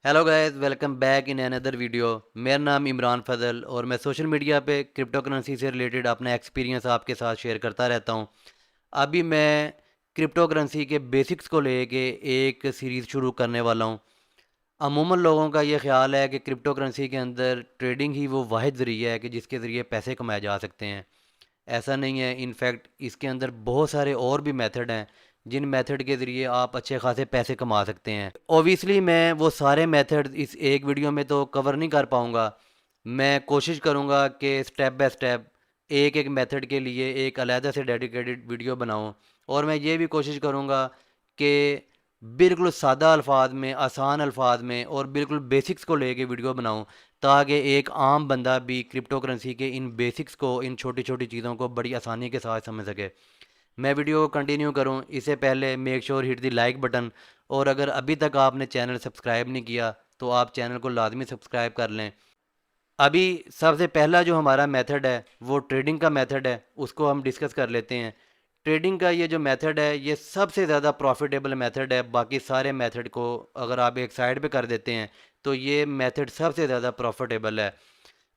Hello guys, welcome back in another video. मेरा नाम इमरान फजल और मैं सोशल मीडिया पे क्रिप्टो करेंसी से रिलेटेड अपना एक्सपीरियंस आपके साथ शेयर करता रहता हूँ। अभी मैं क्रिप्टो करेंसी के बेसिक्स को लेके एक सीरीज़ शुरू करने वाला हूँ। अमूमन लोगों का ये ख्याल है कि क्रिप्टो करेंसी के अंदर ट्रेडिंग ही वो वाहिद ज़रिया है कि जिसके ज़रिए पैसे कमाए जा सकते हैं। ऐसा नहीं है, इनफैक्ट इसके अंदर बहुत सारे और भी मेथड हैं जिन मेथड के ज़रिए आप अच्छे खासे पैसे कमा सकते हैं। ओबियसली मैं वो सारे मेथड इस एक वीडियो में तो कवर नहीं कर पाऊँगा। मैं कोशिश करूँगा कि स्टेप बाय स्टेप एक एक मेथड के लिए एक अलहदा से डेडिकेटेड वीडियो बनाऊँ। और मैं ये भी कोशिश करूँगा कि बिल्कुल सादा अल्फाज में, आसान अल्फाज में और बिल्कुल बेसिक्स को लेके वीडियो बनाऊँ, ताकि एक आम बंदा भी क्रिप्टो करेंसी के इन बेसिक्स को, इन छोटी छोटी चीज़ों को बड़ी आसानी के साथ समझ सके। मैं वीडियो को कंटिन्यू करूं इससे पहले make sure hit the like button. और अगर अभी तक आपने चैनल सब्सक्राइब नहीं किया तो आप चैनल को लाजमी सब्सक्राइब कर लें। अभी सबसे पहला जो हमारा मेथड है वो ट्रेडिंग का मेथड है, उसको हम डिस्कस कर लेते हैं। ट्रेडिंग का ये जो मेथड है ये सबसे ज़्यादा प्रॉफिटेबल मेथड है। बाकी सारे मेथड को अगर आप एक साइड पे कर देते हैं तो ये मेथड सबसे ज़्यादा प्रॉफिटेबल है।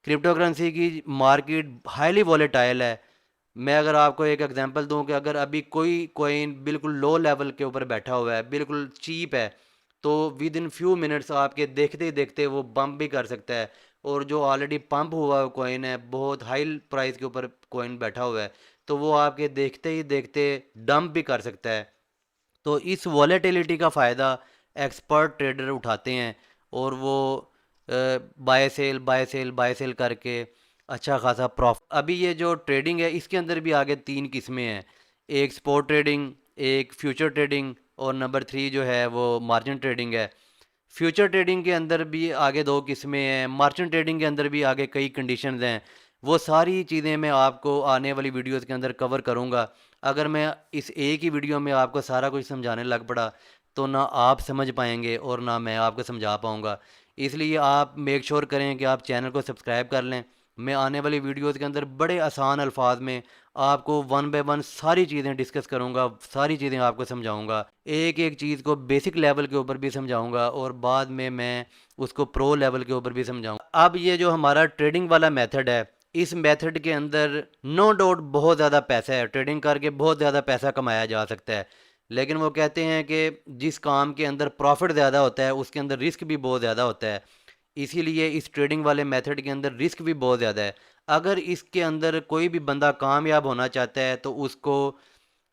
क्रिप्टो करेंसी की मार्केट हाईली वॉलेटाइल है। मैं अगर आपको एक एग्जांपल दूं कि अगर अभी कोई कोइन बिल्कुल लो लेवल के ऊपर बैठा हुआ है, बिल्कुल चीप है, तो विद इन फ्यू मिनट्स आपके देखते ही देखते वो बम्प भी कर सकता है। और जो ऑलरेडी पंप हुआ कोइन है, बहुत हाई प्राइस के ऊपर कोइन बैठा हुआ है, तो वो आपके देखते ही देखते डंप भी कर सकता है। तो इस वॉलेटिलिटी का फ़ायदा एक्सपर्ट ट्रेडर उठाते हैं और वो by cell by cell by cell करके अच्छा खासा प्रॉफिट। अभी ये जो ट्रेडिंग है इसके अंदर भी आगे तीन किस्में हैं। एक स्पॉट ट्रेडिंग, एक फ्यूचर ट्रेडिंग और नंबर थ्री जो है वो मार्जिन ट्रेडिंग है। फ्यूचर ट्रेडिंग के अंदर भी आगे दो किस्में हैं, मार्जिन ट्रेडिंग के अंदर भी आगे कई कंडीशंस हैं। वो सारी चीज़ें मैं आपको आने वाली वीडियोस के अंदर कवर करूँगा। अगर मैं इस एक ही वीडियो में आपको सारा कुछ समझाने लग पड़ा तो ना आप समझ पाएंगे और ना मैं आपको समझा पाऊँगा। इसलिए आप मेक श्योर करें कि आप चैनल को सब्सक्राइब कर लें। मैं आने वाली वीडियोस के अंदर बड़े आसान अल्फाज में आपको वन बाय वन सारी चीज़ें डिस्कस करूँगा, सारी चीज़ें आपको समझाऊँगा। एक एक चीज़ को बेसिक लेवल के ऊपर भी समझाऊँगा और बाद में मैं उसको प्रो लेवल के ऊपर भी समझाऊँगा। अब ये जो हमारा ट्रेडिंग वाला मेथड है, इस मेथड के अंदर नो डाउट बहुत ज़्यादा पैसा है। ट्रेडिंग करके बहुत ज़्यादा पैसा कमाया जा सकता है। लेकिन वो कहते हैं कि जिस काम के अंदर प्रॉफिट ज़्यादा होता है उसके अंदर रिस्क भी बहुत ज़्यादा होता है। इसीलिए इस ट्रेडिंग वाले मेथड के अंदर रिस्क भी बहुत ज़्यादा है। अगर इसके अंदर कोई भी बंदा कामयाब होना चाहता है तो उसको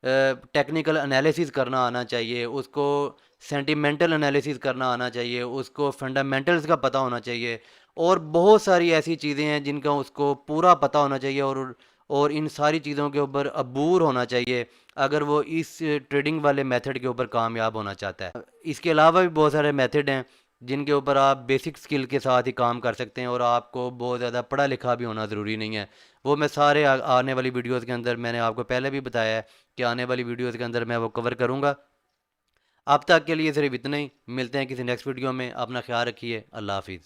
टेक्निकल एनालिसिस करना आना चाहिए, उसको सेंटिमेंटल एनालिसिस करना आना चाहिए, उसको फंडामेंटल्स का पता होना चाहिए और बहुत सारी ऐसी चीज़ें हैं जिनका उसको पूरा पता होना चाहिए। और इन सारी चीज़ों के ऊपर अबूर होना चाहिए अगर वो इस ट्रेडिंग वाले मेथड के ऊपर कामयाब होना चाहता है। इसके अलावा भी बहुत सारे मेथड हैं जिनके ऊपर आप बेसिक स्किल के साथ ही काम कर सकते हैं और आपको बहुत ज़्यादा पढ़ा लिखा भी होना ज़रूरी नहीं है। वो मैं सारे आने वाली वीडियोज़ के अंदर मैंने आपको पहले भी बताया है कि आने वाली वीडियोज़ के अंदर मैं वो कवर करूँगा। अब तक के लिए सिर्फ इतना ही। मिलते हैं किसी नेक्स्ट वीडियो में। अपना ख्याल रखिए। अल्लाह हाफिज़।